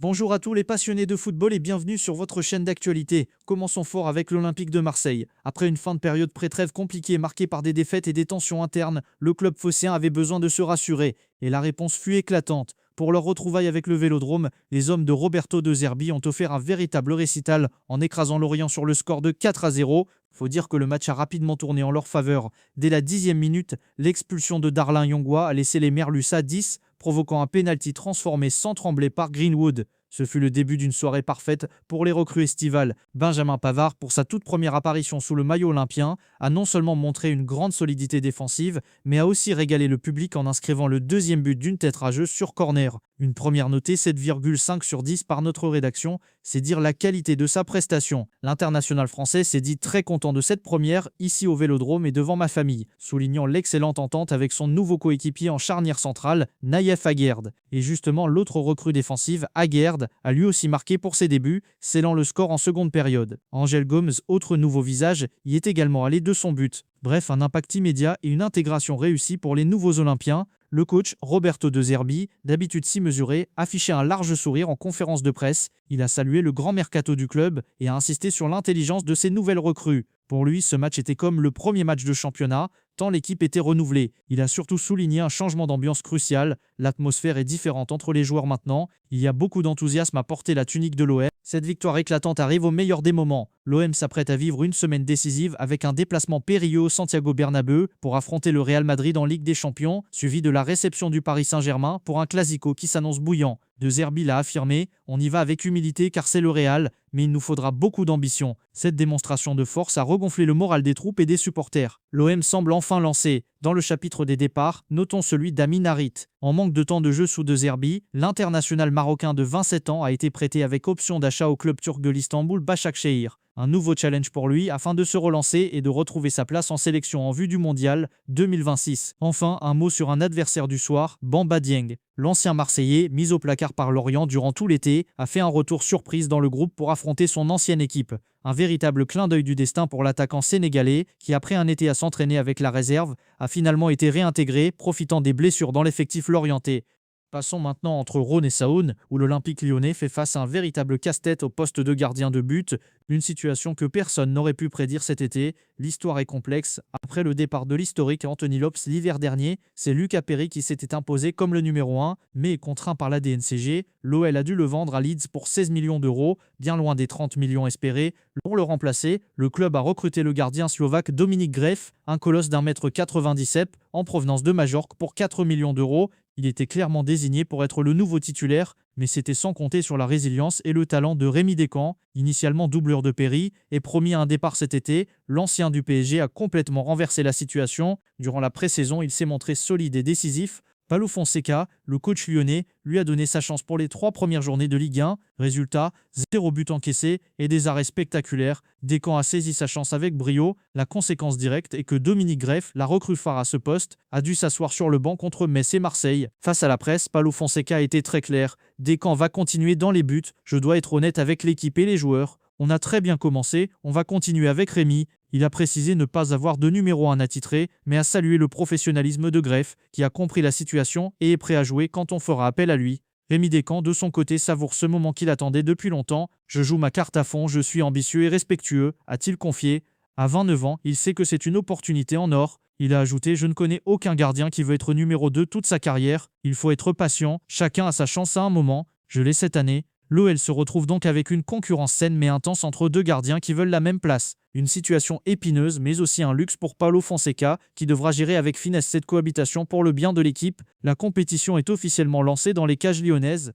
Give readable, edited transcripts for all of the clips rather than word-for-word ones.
Bonjour à tous les passionnés de football et bienvenue sur votre chaîne d'actualité. Commençons fort avec l'Olympique de Marseille. Après une fin de période pré-trêve compliquée marquée par des défaites et des tensions internes, le club phocéen avait besoin de se rassurer et la réponse fut éclatante. Pour leur retrouvaille avec le Vélodrome, les hommes de Roberto De Zerbi ont offert un véritable récital en écrasant Lorient sur le score de 4-0. Faut dire que le match a rapidement tourné en leur faveur. Dès la 10e minute, l'expulsion de Darlin Yongwa a laissé les Merlus à 10, provoquant un pénalty transformé sans trembler par Greenwood. Ce fut le début d'une soirée parfaite pour les recrues estivales. Benjamin Pavard, pour sa toute première apparition sous le maillot olympien, a non seulement montré une grande solidité défensive, mais a aussi régalé le public en inscrivant le deuxième but d'une tête rageuse sur corner. Une première notée 7,5 sur 10 par notre rédaction, c'est dire la qualité de sa prestation. L'international français s'est dit très content de cette première, ici au Vélodrome et devant ma famille, soulignant l'excellente entente avec son nouveau coéquipier en charnière centrale, Naïef Aguerd. Et justement, l'autre recrue défensive, Aguerd, a lui aussi marqué pour ses débuts, scellant le score en seconde période. Angel Gomes, autre nouveau visage, y est également allé de son but. Bref, un impact immédiat et une intégration réussie pour les nouveaux Olympiens. Le coach, Roberto De Zerbi, d'habitude si mesuré, affichait un large sourire en conférence de presse. Il a salué le grand mercato du club et a insisté sur l'intelligence de ses nouvelles recrues. Pour lui, ce match était comme le premier match de championnat, tant l'équipe était renouvelée. Il a surtout souligné un changement d'ambiance crucial. L'atmosphère est différente entre les joueurs maintenant. Il y a beaucoup d'enthousiasme à porter la tunique de l'OM. Cette victoire éclatante arrive au meilleur des moments. L'OM s'apprête à vivre une semaine décisive avec un déplacement périlleux au Santiago Bernabéu pour affronter le Real Madrid en Ligue des Champions, suivi de la réception du Paris Saint-Germain pour un classico qui s'annonce bouillant. De Zerbi l'a affirmé, on y va avec humilité car c'est le Real, mais il nous faudra beaucoup d'ambition. Cette démonstration de force a regonflé le moral des troupes et des supporters. L'OM semble enfin lancé. Dans le chapitre des départs, notons celui d'Amin Harit. En manque de temps de jeu sous De Zerbi, l'international marocain de 27 ans a été prêté avec option d'achat au club turc de l'Istanbul Başakşehir. Un nouveau challenge pour lui afin de se relancer et de retrouver sa place en sélection en vue du mondial 2026. Enfin, un mot sur un adversaire du soir, Bamba Dieng. L'ancien Marseillais, mis au placard par Lorient durant tout l'été, a fait un retour surprise dans le groupe pour affronter son ancienne équipe. Un véritable clin d'œil du destin pour l'attaquant sénégalais qui, après un été à s'entraîner avec la réserve, a finalement été réintégré, profitant des blessures dans l'effectif lorientais. Passons maintenant entre Rhône et Saône, où l'Olympique lyonnais fait face à un véritable casse-tête au poste de gardien de but, une situation que personne n'aurait pu prédire cet été. L'histoire est complexe. Après le départ de l'historique Anthony Lopes l'hiver dernier, c'est Lucas Perry qui s'était imposé comme le numéro 1, mais contraint par la DNCG, l'OL a dû le vendre à Leeds pour 16 millions d'euros, bien loin des 30 millions espérés. Pour le remplacer, le club a recruté le gardien slovaque Dominik Gref, un colosse d'1,97 m en provenance de Majorque pour 4 millions d'euros. Il était clairement désigné pour être le nouveau titulaire, mais c'était sans compter sur la résilience et le talent de Rémi Descamps, initialement doubleur de Perry, et promis à un départ cet été. L'ancien du PSG a complètement renversé la situation. Durant la pré-saison, il s'est montré solide et décisif. Paulo Fonseca, le coach lyonnais, lui a donné sa chance pour les 3 premières journées de Ligue 1. Résultat, 0 but encaissé et des arrêts spectaculaires. Descamps a saisi sa chance avec brio. La conséquence directe est que Dominik Gref, la recrue phare à ce poste, a dû s'asseoir sur le banc contre Metz et Marseille. Face à la presse, Paulo Fonseca a été très clair. Descamps va continuer dans les buts. Je dois être honnête avec l'équipe et les joueurs. On a très bien commencé, on va continuer avec Rémi. Il a précisé ne pas avoir de numéro 1 attitré, mais a salué le professionnalisme de Gref, qui a compris la situation et est prêt à jouer quand on fera appel à lui. Rémi Descamps, de son côté, savoure ce moment qu'il attendait depuis longtemps. Je joue ma carte à fond, je suis ambitieux et respectueux, a-t-il confié. À 29 ans, il sait que c'est une opportunité en or. Il a ajouté « Je ne connais aucun gardien qui veut être numéro 2 toute sa carrière. Il faut être patient, chacun a sa chance à un moment. Je l'ai cette année. » L'OL se retrouve donc avec une concurrence saine mais intense entre 2 gardiens qui veulent la même place. Une situation épineuse mais aussi un luxe pour Paulo Fonseca qui devra gérer avec finesse cette cohabitation pour le bien de l'équipe. La compétition est officiellement lancée dans les cages lyonnaises.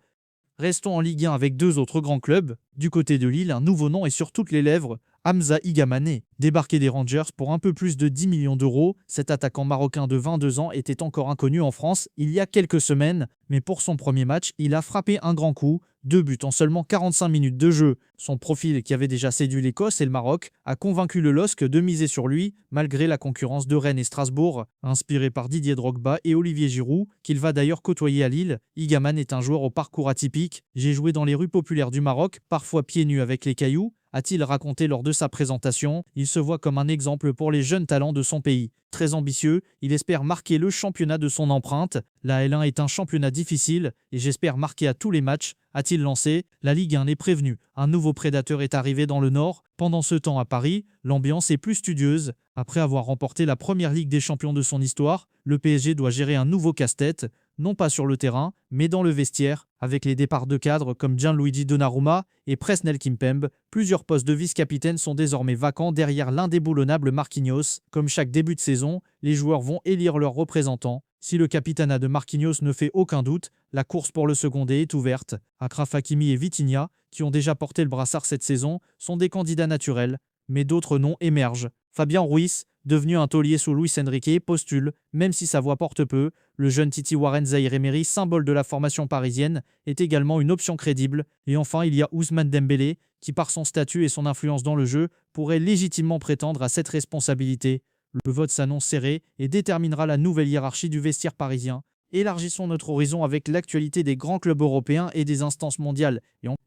Restons en Ligue 1 avec 2 autres grands clubs. Du côté de Lille, un nouveau nom est sur toutes les lèvres, Hamza Igamane. Débarqué des Rangers pour un peu plus de 10 millions d'euros, cet attaquant marocain de 22 ans était encore inconnu en France il y a quelques semaines, mais pour son premier match, il a frappé un grand coup, 2 buts en seulement 45 minutes de jeu. Son profil, qui avait déjà séduit l'Écosse et le Maroc, a convaincu le LOSC de miser sur lui, malgré la concurrence de Rennes et Strasbourg. Inspiré par Didier Drogba et Olivier Giroud, qu'il va d'ailleurs côtoyer à Lille, Igamane est un joueur au parcours atypique. J'ai joué dans les rues populaires du Maroc, parfois pieds nus avec les cailloux, a-t-il raconté lors de sa présentation. Il se voit comme un exemple pour les jeunes talents de son pays. Très ambitieux, il espère marquer le championnat de son empreinte. La L1 est un championnat difficile et j'espère marquer à tous les matchs, a-t-il lancé. La Ligue 1 est prévenue. Un nouveau prédateur est arrivé dans le Nord. Pendant ce temps à Paris, l'ambiance est plus studieuse. Après avoir remporté la première Ligue des Champions de son histoire, le PSG doit gérer un nouveau casse-tête, non pas sur le terrain, mais dans le vestiaire, avec les départs de cadres comme Gianluigi Donnarumma et Presnel Kimpembe. Plusieurs postes de vice-capitaine sont désormais vacants derrière l'indéboulonnable Marquinhos. Comme chaque début de saison, les joueurs vont élire leurs représentants. Si le capitanat de Marquinhos ne fait aucun doute, la course pour le seconder est ouverte. Achraf Hakimi et Vitinha, qui ont déjà porté le brassard cette saison, sont des candidats naturels, mais d'autres noms émergent. Fabien Ruiz, devenu un taulier sous Luis Enrique, postule, même si sa voix porte peu. Le jeune Titi Warren Zaïre-Emery, symbole de la formation parisienne, est également une option crédible. Et enfin, il y a Ousmane Dembélé, qui par son statut et son influence dans le jeu, pourrait légitimement prétendre à cette responsabilité. Le vote s'annonce serré et déterminera la nouvelle hiérarchie du vestiaire parisien. Élargissons notre horizon avec l'actualité des grands clubs européens et des instances mondiales.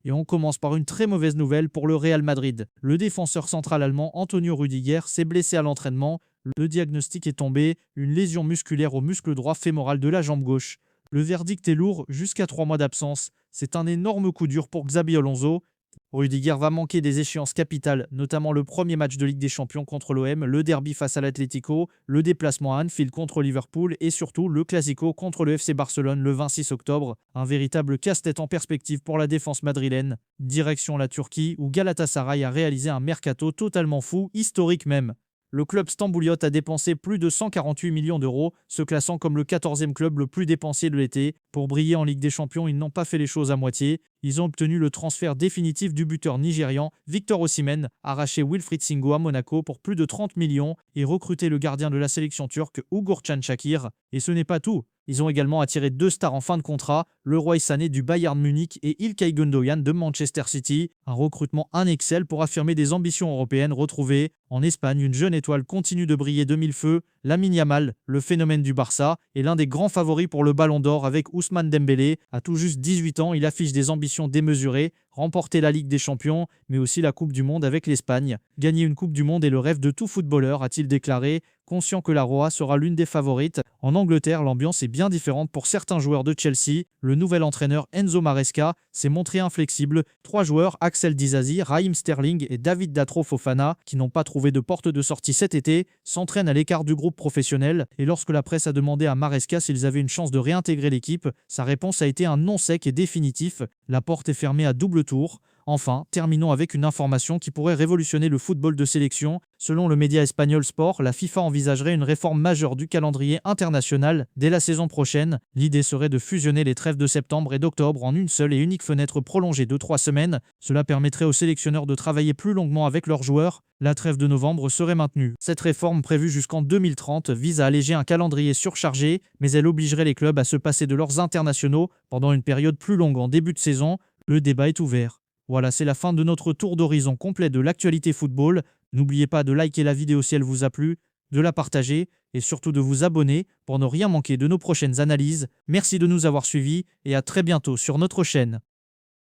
Et on commence par une très mauvaise nouvelle pour le Real Madrid. Le défenseur central allemand Antonio Rüdiger s'est blessé à l'entraînement. Le diagnostic est tombé, une lésion musculaire au muscle droit fémoral de la jambe gauche. Le verdict est lourd, jusqu'à 3 mois d'absence. C'est un énorme coup dur pour Xabi Alonso. Rüdiger va manquer des échéances capitales, notamment le premier match de Ligue des Champions contre l'OM, le derby face à l'Atlético, le déplacement à Anfield contre Liverpool et surtout le Clasico contre le FC Barcelone le 26 octobre. Un véritable casse-tête en perspective pour la défense madrilène. Direction la Turquie où Galatasaray a réalisé un mercato totalement fou, historique même. Le club stambouliote a dépensé plus de 148 millions d'euros, se classant comme le 14e club le plus dépensier de l'été. Pour briller en Ligue des Champions, ils n'ont pas fait les choses à moitié. Ils ont obtenu le transfert définitif du buteur nigérian Victor Osimhen, arraché Wilfried Singo à Monaco pour plus de 30 millions et recruté le gardien de la sélection turque Uğurcan Çakır. Et ce n'est pas tout. Ils ont également attiré 2 stars en fin de contrat, Leroy Sané du Bayern Munich et İlkay Gündoğan de Manchester City. Un recrutement in excel pour affirmer des ambitions européennes retrouvées. En Espagne, une jeune étoile continue de briller de mille feux. Lamine Yamal, le phénomène du Barça, est l'un des grands favoris pour le Ballon d'Or avec Ousmane Dembélé. À tout juste 18 ans, il affiche des ambitions démesurées, remporter la Ligue des Champions, mais aussi la Coupe du Monde avec l'Espagne. Gagner une Coupe du Monde est le rêve de tout footballeur, a-t-il déclaré, conscient que la Roa sera l'une des favorites. En Angleterre, l'ambiance est bien différente pour certains joueurs de Chelsea. Le nouvel entraîneur Enzo Maresca s'est montré inflexible. 3 joueurs, Axel Disasi, Raheem Sterling et David Datro Fofana, qui n'ont pas trouvé de porte de sortie cet été, s'entraînent à l'écart du groupe professionnel. Et lorsque la presse a demandé à Maresca s'ils avaient une chance de réintégrer l'équipe, sa réponse a été un non sec et définitif. La porte est fermée à double tour. Enfin, terminons avec une information qui pourrait révolutionner le football de sélection. Selon le média espagnol Sport, la FIFA envisagerait une réforme majeure du calendrier international dès la saison prochaine. L'idée serait de fusionner les trêves de septembre et d'octobre en une seule et unique fenêtre prolongée de 3 semaines. Cela permettrait aux sélectionneurs de travailler plus longuement avec leurs joueurs. La trêve de novembre serait maintenue. Cette réforme, prévue jusqu'en 2030, vise à alléger un calendrier surchargé, mais elle obligerait les clubs à se passer de leurs internationaux pendant une période plus longue en début de saison. Le débat est ouvert. Voilà, c'est la fin de notre tour d'horizon complet de l'actualité football. N'oubliez pas de liker la vidéo si elle vous a plu, de la partager et surtout de vous abonner pour ne rien manquer de nos prochaines analyses. Merci de nous avoir suivis et à très bientôt sur notre chaîne.